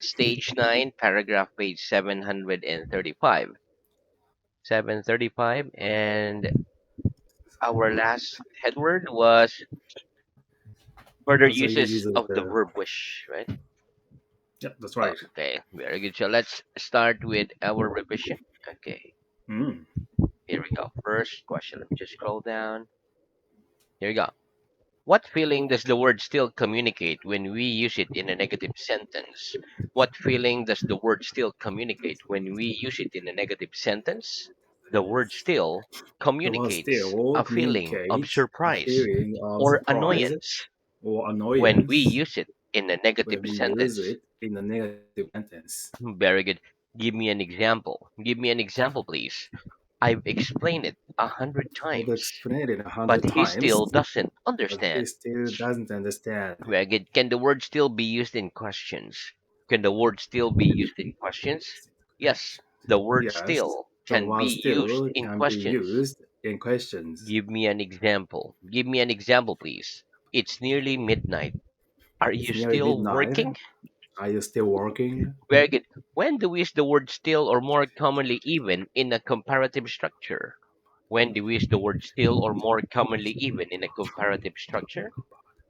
Stage 9, paragraph page 735. 735, and our last headword was further So you uses use of the the verb wish, right? yeah, that's right. Okay, very good. So let's start with our revision. Okay, Mm. here we go. First question. Let me just scroll down. Here we go. What feeling does the word still communicate when we use it in a negative sentence? What feeling does the word still communicate when we use it in a negative sentence? The word still The word communicates still a feeling of communicate a surprise feeling of or surprise annoyance or when we annoyance use it in a negative when we use sentence. it in a negative sentence. Very good. Give me an example. Give me an example, please. I've explained it 100 times, I've explained it a but hundred he times, still doesn't but he understand. still doesn't understand. Very good. Can the word still be used in questions? Can the word still be used in questions? Yes, the word Yes, still the can be word used still in can be questions. used in questions. Give me an example. Give me an example, please. It's nearly midnight. Are It's you nearly still midnight. working? Are you still working? Very good. When do we use the word still or more commonly even in a comparative structure? When do we use the word still or more commonly even in a comparative structure?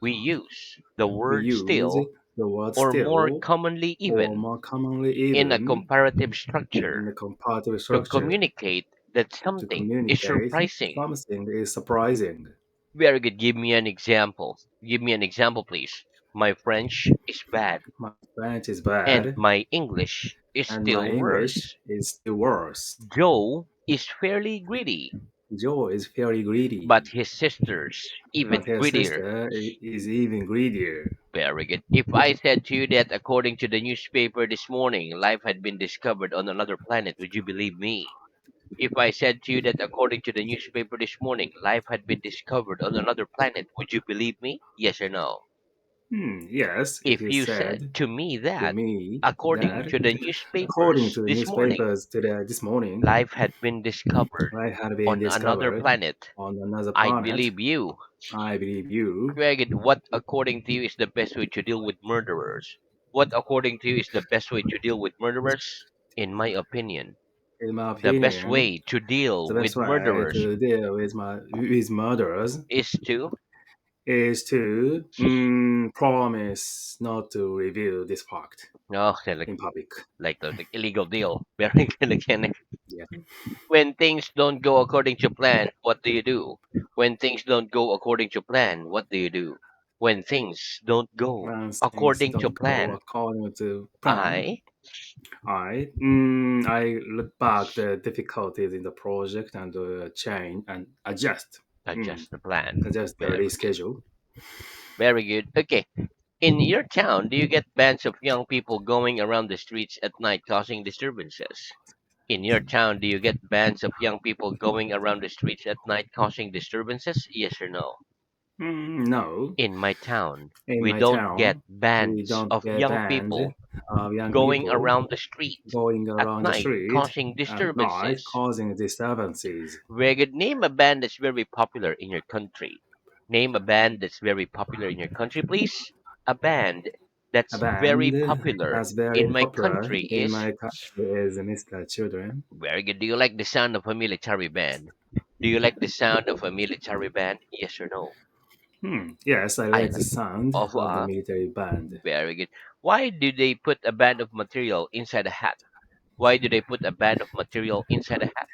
We use the We word use still the word or more still commonly or even more commonly in a even comparative in structure the comparative to structure communicate that to something is communicate surprising. something is surprising. Very good. Give me an example. Give me an example, please. My French is bad, My French is and bad my English is and my still English worse. is still worse. Joe is fairly greedy, Joe is very but greedy, his sister's even but his greedier. sister is even greedier. Very good. If I said to you that according to the newspaper this morning, life had been discovered on another planet, would you believe me? If I said to you that according to the newspaper this morning, life had been discovered on another planet, would you believe me? Yes or no? Yes, if If you you said said to me to that me according that to the according newspapers to the this morning, newspapers today this morning, life had been discovered I had been on another discovered planet, on another I'd planet, believe you. I believe you. Greg, what according to you is the best way to deal with murderers? What according to you is the best way to deal with murderers? In my opinion, In my the best opinion, way to deal the with best way murderers to deal with murders is to is to promise not to reveal this fact no, like in public. the illegal deal. Very good again. Yeah. When things don't go according to plan, what do you do? When things don't go according to plan, what do you do? When things don't go When things according to don't go plan, according to plan, I I look back the difficulties in the project and change and adjust. Mm, adjust the plan. adjust the Very good. reschedule. Very good. Okay. In your town, do you get bands of young people going around the streets at night causing disturbances? In your town, do you get bands of young people going around the streets at night causing disturbances? Yes or no? No, In my town, in we my don't get town, we bands don't of get young banned people of young going people around the street going at around the night street causing at night disturbances. causing disturbances. Very good. Name a band that's very popular in your country. Name a band that's very popular in your country, please. A band A that's very band popular that's very in my popular country in is my country is Mr. Children. very good. Do you like the sound of a military band? Do you like the sound of a military band? Yes or no? Yes, I I like the like. sound Oh, of the military band. very good. Why do they put a band of material inside a hat? Why do they put a band of material inside a hat?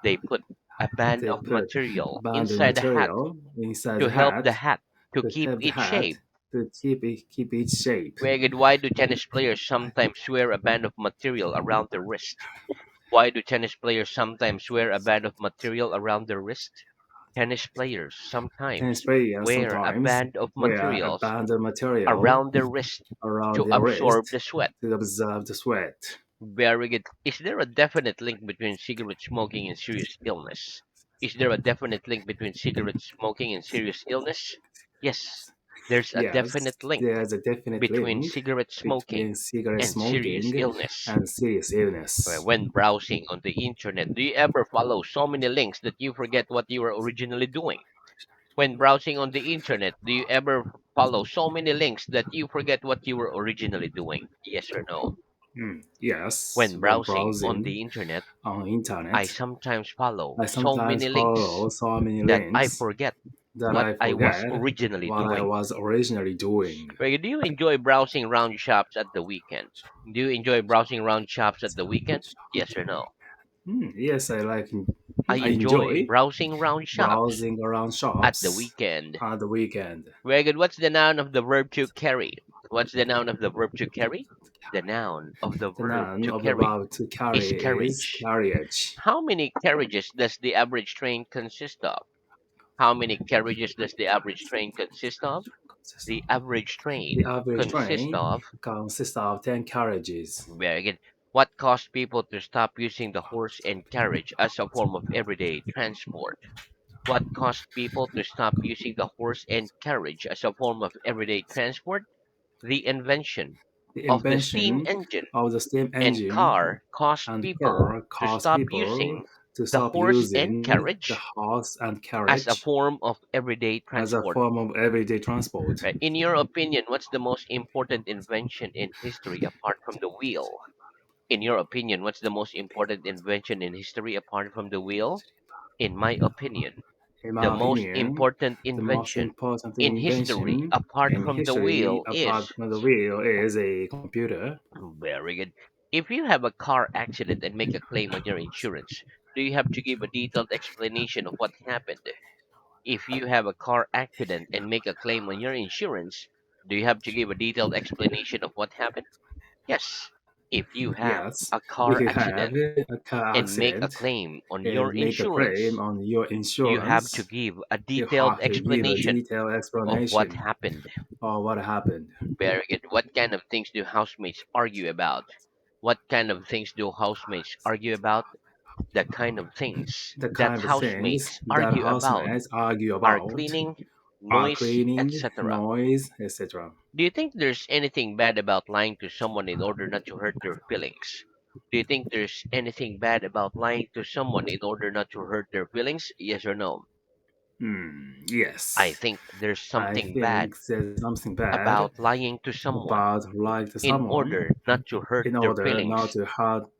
They put a band They of put material band inside the hat material inside to the help the hat hat to to keep help the its hat shape. to keep its shape. Very good. Why do tennis players sometimes wear a band of material around their wrist? Why do tennis players sometimes wear a band of material around their wrist? Tennis players Tennis sometimes players wear a sometimes band of wear a materials band of material around their wrist around to their absorb wrist the sweat. to observe the sweat. Very good. Is there a definite link between cigarette smoking and serious illness? Is there a definite link between cigarette smoking and serious illness? Yes, there's a Yes, definite link there's a definite between link cigarette smoking between cigarette and serious smoking illness. and serious illness. When browsing on the internet, do you ever follow so many links that you forget what you were originally doing? When browsing on the internet, do you ever follow so many links that you forget what you were originally doing? Yes or no? Yes, When when browsing on browsing the internet, on I internet, sometimes follow I so sometimes many links follow so many that I links forget that what I I was forget originally what I doing. was originally doing. Right, do you enjoy browsing around shops at the weekend? Do you enjoy browsing around shops at the weekend? Yes or no? Yes, I I enjoy enjoy browsing around shops browsing around at the shops weekend. on the weekend. Very good. What's the noun of the verb to carry? What's the noun of the verb to carry? The noun of the The verb noun to of the carry verb to is carry is carriage. carriage. How many carriages does the average train consist of? How many carriages does the average train consist of? The average The train average consists train of. consists of 10 carriages. Very good. What caused people to stop using the horse and carriage as a form of everyday transport? What caused people to stop using the horse and carriage as a form of everyday transport? The invention The of the steam invention engine of the steam and engine car caused and people car to caused stop people using to the stop horse and using the carriage horse and as a carriage form of everyday as a transport. form of everyday transport. Right? In your opinion, what's the most important invention in history apart from the wheel? In your opinion, what's the most important invention in history apart from the wheel? In my opinion, In the my most opinion, important the most invention important in history invention apart in from the history wheel apart is. from the wheel is a computer. Very good. If you have a car accident and make a claim on your insurance, do you have to give a detailed explanation of what happened? If you have a car accident and make a claim on your insurance, do you have to give a detailed explanation of what happened? Yes. If you have Yes, a if car you have accident a car and make a accident claim on your and make a claim insurance, on your you have to insurance, give a you detailed have to give a explanation detailed of what explanation happened. of what happened. Very good. What kind of things do housemates argue about? What kind of things do housemates argue about? The kind of things The that kind of things housemates that argue about housemates argue are about cleaning, are noise, cleaning, etc. noise, etc. Do you think there's anything bad about lying to someone in order not to hurt their feelings? Do you think there's anything bad about lying to someone in order not to hurt their feelings? Yes or no? I Yes, think there's I something bad think there's something bad about lying to someone about lying to in someone order not to hurt in their order not feelings. to hurt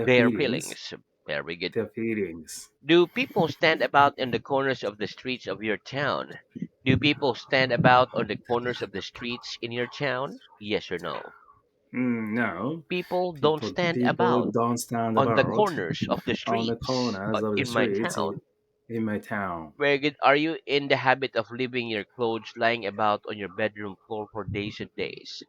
Their feelings. Very good. their feelings. Do people stand about in the corners of the streets of your town? Do people stand about on the corners of the streets in your town? Yes or no? No, People don't stand people about don't stand on the about corners of the on the streets, corners but of the in my streets town. in my town. Very good. Are you in the habit of leaving your clothes lying about on your bedroom floor for days and days?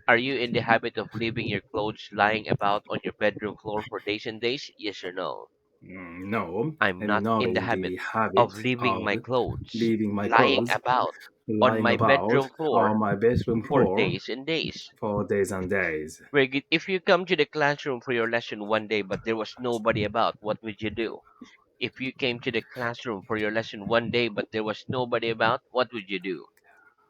Are you in the habit of leaving your clothes lying about on your bedroom floor for days and days? Yes or no? No, I'm I'm not not in the in habit the habit of leaving of my clothes leaving my lying clothes about on lying my about bedroom floor on my bedroom for floor days and days. for days and days. Very good. If you come to the classroom for your lesson one day but there was nobody about, what would you do? If you came to the classroom for your lesson one day but there was nobody about, what would you do?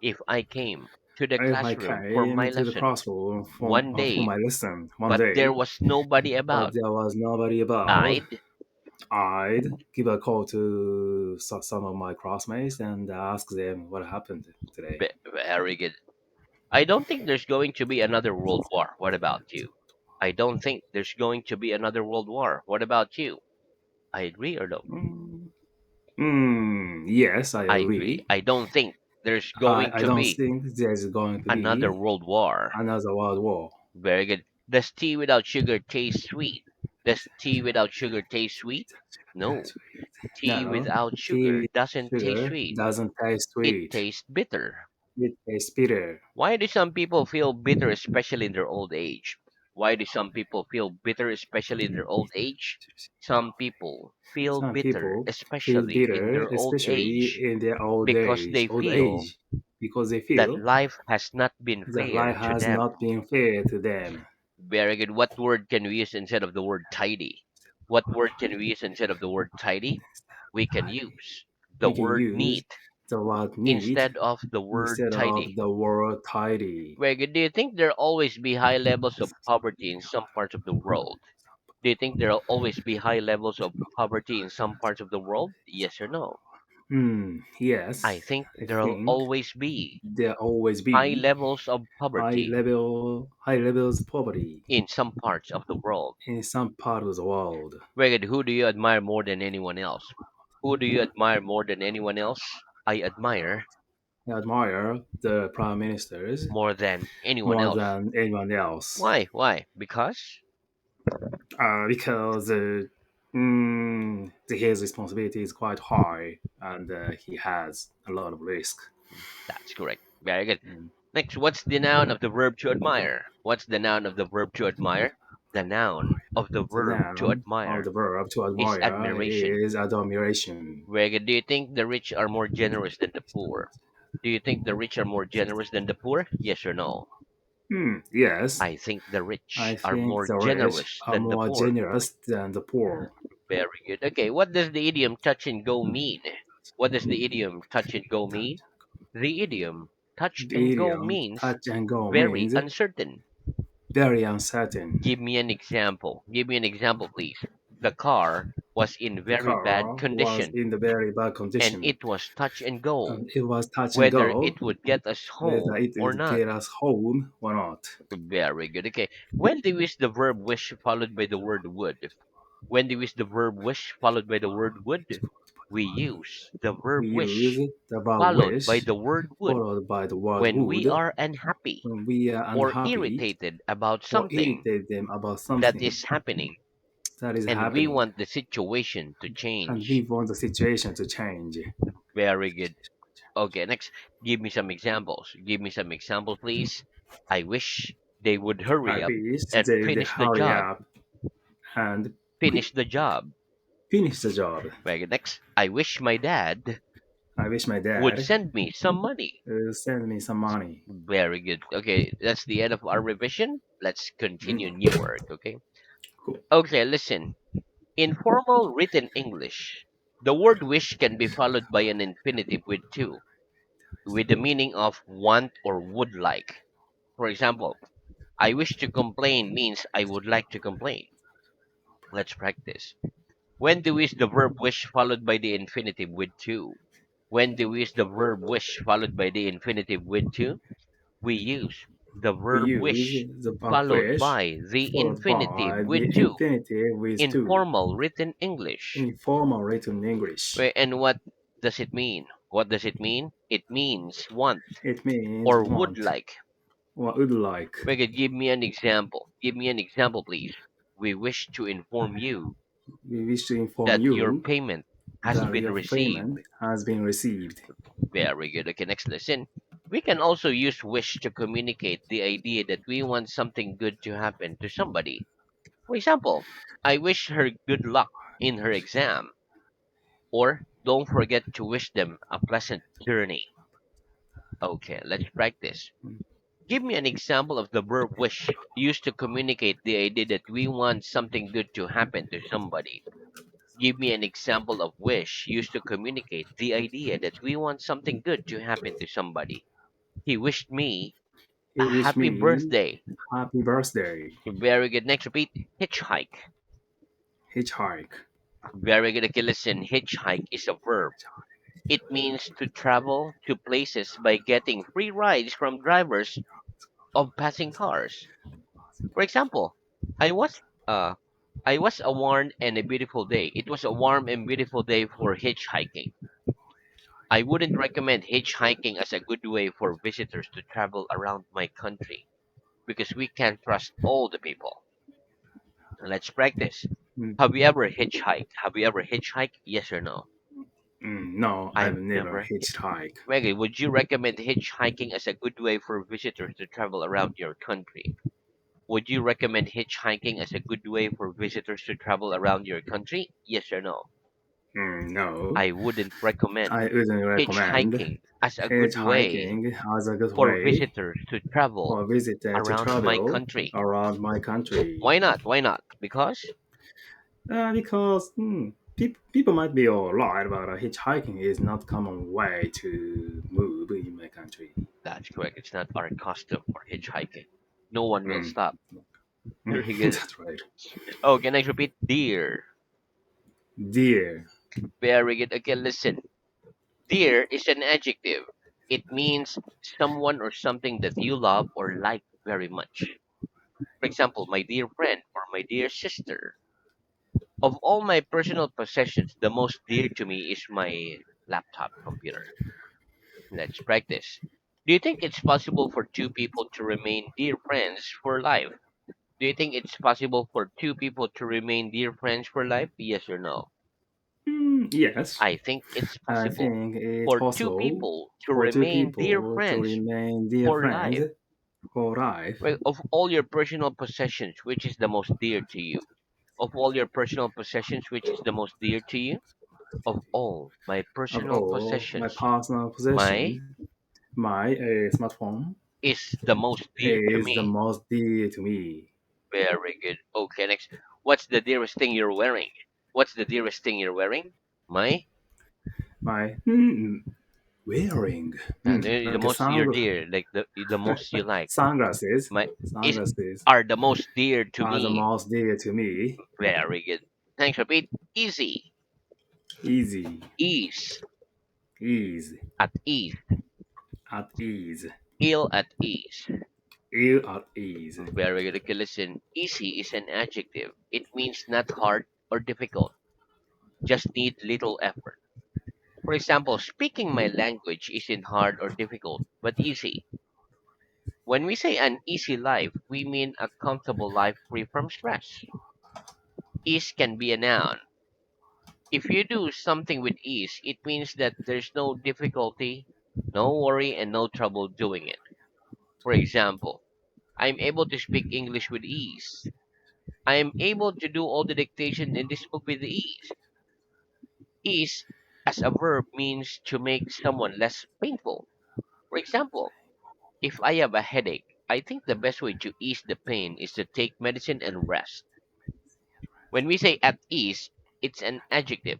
If I came to the If I classroom for came my to the lesson classroom one for day my lesson one but there day, was nobody but about, there was nobody about, I'd I'd give a call to some of my classmates and ask them what happened today. be very good. I don't think there's going to be another world war. What about you? I don't think there's going to be another world war. What about you? I agree or no? Mm, yes, I I agree. agree. I don't think there's going I to don't be think there's going to another be world war. another world war. Very good. Does tea without sugar taste sweet? Does tea without sugar taste sweet? No. Tea No, without tea sugar with doesn't taste sugar sweet. doesn't taste It sweet. tastes bitter. It tastes bitter. Why do some people feel bitter, especially in their old age? Why do some people feel bitter, especially in their old age? Some people feel Some bitter, people feel especially in bitter, their old especially age, in their old feel age, because they that feel life has not been that fair life to has them. not been fair to them. Very good. What word can we use instead of the word tidy? What word can we use instead of the word tidy? We can use the We can word use neat the word neat instead of the word instead of tidy. the word tidy. Very good. Do you think there'll always be high levels of poverty in some parts of the world? Do you think there'll always be high levels of poverty in some parts of the world? Yes or no? I Yes, think I there'll think always be there always high be levels of poverty high levels of poverty in some parts of the world. in some part of the world. Wait, who do you admire more than anyone else? Who do you admire more than anyone else? I admire I admire the prime ministers more than anyone more else. than anyone else Why? Why? Because because his responsibility is quite high and he has a lot of risk. that's correct. Very good. Mm. Next, what's the noun of the verb to admire? What's the noun of the verb to admire? The noun of the The verb to noun of admire the verb to is admire admiration. is admiration. Very good. Do you think the rich are more generous than the poor? Do you think the rich are more generous than the poor? Yes or no? Yes, I think the I rich are think more the rich generous are than the more poor. generous than the poor. Very good. Okay, what does the idiom touch and go mean? What does the idiom touch and go mean? The idiom touch and The go idiom means touch and go very means uncertain. very uncertain. Give me an example. Give me an example, please. The car was in The very bad car was condition in the very bad and condition it was touch and go, and it was touch and whether go it would get us whether home it or will not. get us home or not. Very good. Okay. When do we use the verb wish followed by the word would? When do we use the verb wish followed by the word would? We use the We verb use wish the verb followed by wish the word would followed by the word when we would are unhappy when we are or unhappy irritated about or something irritate them about that something is happening that is and we happening want the situation to and we change. want the situation to change. Very good. Okay, next, give me some examples. Give me some example, please. I wish they would I hurry up wish and they finish the hurry job. up and Finish the job. finish the job. Very good. Next, I wish my dad I wish my would dad send me some money. send me some money. Very good. Okay, that's the end of our revision. Let's continue Mm, new work, okay? cool. Okay, listen. In formal written English, the word wish can be followed by an infinitive with to, with the meaning of want or would like. For example, I wish to complain means I would like to complain. Let's practice. When do we use the verb wish followed by the infinitive with to? When do we use the verb wish followed by the infinitive with to? We use the We verb use wish the verb followed wish by the followed infinitive by with the to infinitive with in to formal written English. in formal written English. And what does it mean? What does it mean? It means want It means or would want like. or would like. Okay, give me an example. Give me an example, please. We wish to inform you We wish to inform that your you payment has that been your received. payment has been received. Very good. Okay, next listen. We can also use wish to communicate the idea that we want something good to happen to somebody. For example, I wish her good luck in her exam. Or don't forget to wish them a pleasant journey. Okay, let's practice. Give me an example of the verb wish used to communicate the idea that we want something good to happen to somebody. Give me an example of wish used to communicate the idea that we want something good to happen to somebody. He wished me a He wished happy me birthday. happy birthday. Very good. Next, repeat. Hitchhike. Hitchhike. Very good. Okay, listen. Hitchhike is a verb. It means to travel to places by getting free rides from drivers of passing cars. For example, I was uh I was a warm and a beautiful day. It was a warm and beautiful day for hitchhiking. I wouldn't recommend hitchhiking as a good way for visitors to travel around my country because we can't trust all the people. Let's practice. Mm, Have you ever hitchhiked? Have you ever hitchhiked? Yes or no? no, I've I've never never. hitchhiked. Maggie, would you recommend hitchhiking as a good way for visitors to travel around your country? Would you recommend hitchhiking as a good way for visitors to travel around your country? Yes or no? No, I wouldn't recommend I wouldn't recommend hitchhiking as a good way hitchhiking as a good for way visitors to travel for a visitor to around my travel country. around my country. Why not? Why not? Because Because people might be alright, but hitchhiking is not common way to move in my country. that's correct. It's not our custom for hitchhiking. No one will Mm, stop. Very good. that's right. Oh, can I repeat? Dear. Dear, Very good. Okay, listen. Dear is an adjective. It means someone or something that you love or like very much. For example, my dear friend or my dear sister. Of all my personal possessions, the most dear to me is my laptop computer. Let's practice. Do you think it's possible for two people to remain dear friends for life? Do you think it's possible for two people to remain dear friends for life? Yes or no? Yes, I think it's I possible think it's for two possible people to for two remain dear people to friends remain dear for friends life. for life. Well, of all your personal possessions, which is the most dear to you? Of all your personal possessions, which is the most dear to you? Of all my Of personal all my possessions, personal my possessions, my smartphone is the most dear to is the me. most dear to me. Very good. Okay, next. What's the dearest thing you're wearing? What's the dearest thing you're wearing? My My wearing the like a most you're dear, like the most you like. sunglasses. My is Sunglasses are the most dear to are the me. most dear to me. Very good. Thanks, repeat. Easy. Easy, Ease. ease, At ease. at ease, Ill at ease. ill at ease. Very good. Okay, listen. Easy is an adjective. It means not hard or difficult. Just need little effort. For example, speaking my language isn't hard or difficult, but easy. When we say an easy life, we mean a comfortable life free from stress. Ease can be a noun. If you do something with ease, it means that there's no difficulty, no worry, and no trouble doing it. For example, I'm able to speak English with ease. I am able to do all the dictation in this book with ease. Ease, as a verb, means to make someone less painful. For example, if I have a headache, I think the best way to ease the pain is to take medicine and rest. When we say at ease, it's an adjective.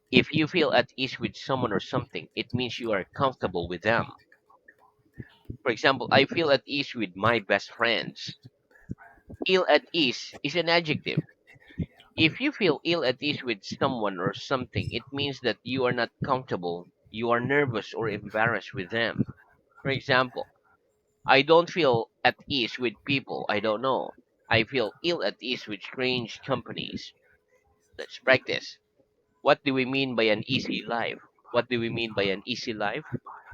If you feel at ease with someone or something, it means you are comfortable with them. For example, I feel at ease with my best friends. Ill at ease is an adjective. If you feel ill at ease with someone or something, it means that you are not comfortable, you are nervous or embarrassed with them. For example, I don't feel at ease with people I don't know. I feel ill at ease with strange companies. Let's practice. What do we mean by an easy life? What do we mean by an easy life?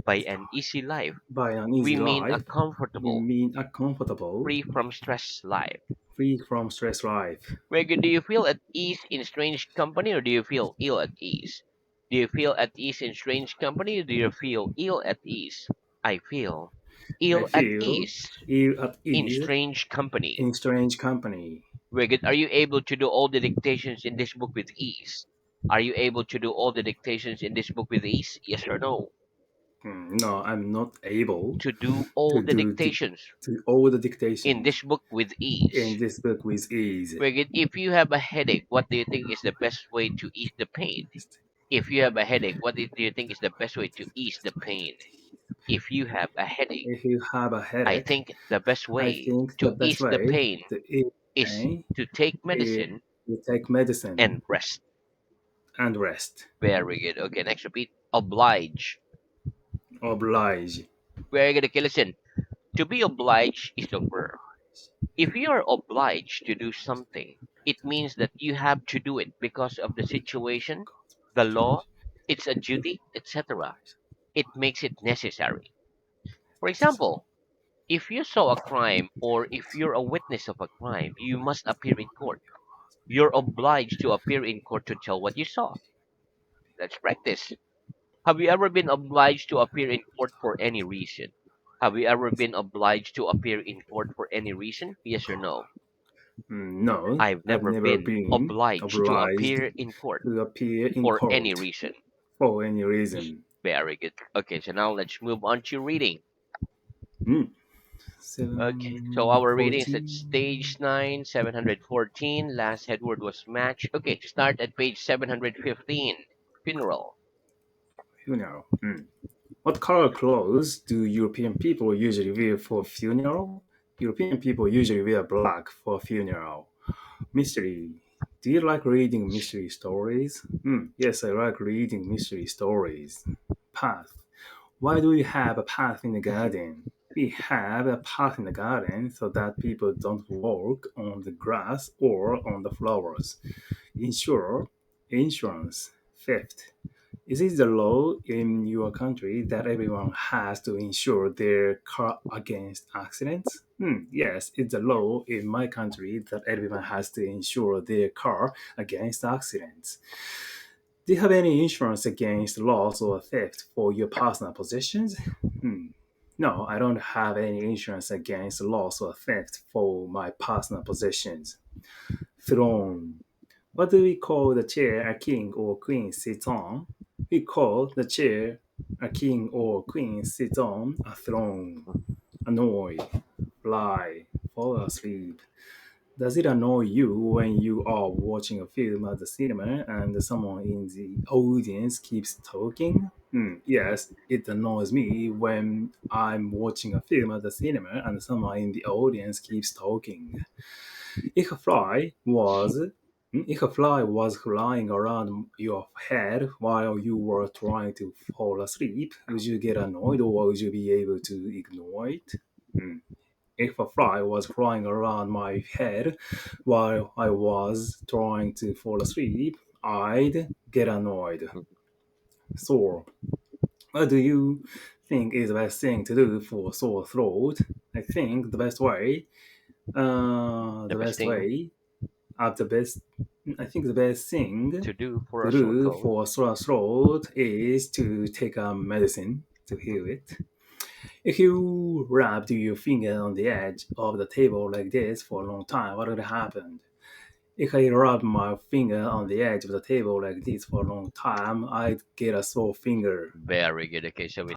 By an easy life, By an we easy mean a life, we comfortable, mean a comfortable, free from stress life. free from stress life. Reggie, do you feel at ease in strange company or do you feel ill at ease? Do you feel at ease in strange company or do you feel ill at ease? I feel I ill at feel ease ill at in ease strange company. in strange company. Reggie, are you able to do all the dictations in this book with ease? Are you able to do all the dictations in this book with ease? Yes or no? No, I'm not able To do all to the do dictations all the in dictations this book with in ease. this book with ease. Reggie, if you have a headache, what do you think is the best way to ease the pain? If you have a headache, do you think is the best way to ease the pain? If you have a headache, If you have a I headache, think the best I way think the to best ease the way pain to ease is pain to take is medicine to take medicine and rest. and rest. Very good. Okay, next repeat. Oblige. Oblige. Very good. Okay, listen. To be obliged is a verb. If you are obliged to do something, it means that you have to do it because of the situation, the law, it's a duty, etc. It makes it necessary. For example, if you saw a crime or if you're a witness of a crime, you must appear in court. You're obliged to appear in court to tell what you saw. Let's practice. Have you ever been obliged to appear in court for any reason? Have you ever been obliged to appear in court for any reason? Yes or no? No, I've I've never never been been obliged to obliged appear in court to appear in for any court reason. for any reason. Very good. Okay, so now let's move on to reading. Mm. Okay, so our reading is at 714. stage 9, 714. Last headword was match. Okay, start at page 715. Funeral. Funeral. What color clothes do European people usually wear for funeral? European people usually wear black for funeral. Mystery. Do you like reading mystery stories? Yes, I like reading mystery stories. Path. Why do we have a path in the garden? We have a path in the garden so that people don't walk on the grass or on the flowers. Insure, insurance. Fifth, is it the law in your country that everyone has to insure their car against accidents? Yes, it's the law in my country that everyone has to insure their car against accidents. Do you have any insurance against loss or theft for your personal possessions? No, I don't have any insurance against loss or theft for my personal possessions. Throne. What do we call the chair a king or queen sits on? We call the chair a king or queen sits on a throne. Annoy, fly, fall asleep. Does it annoy you when you are watching a film at the cinema and someone in the audience keeps talking? Yes, it annoys me when I'm watching a film at the cinema and someone in the audience keeps talking. If a fly was if a fly was flying around your head while you were trying to fall asleep, would you get annoyed or would you be able to ignore it? Hmm. If a fly was flying around my head while I was trying to fall asleep, I'd get annoyed. So, what do you think is the best thing to do for sore throat? I think the best way, The the best best thing way the best I think the best thing to do for to a sore do throat. for sore throat is to take a medicine to heal it. If you rubbed your finger on the edge of the table like this for a long time, what would happen? If I rub my finger on the edge of the table like this for a long time, I'd get a sore finger. Very good. Okay, so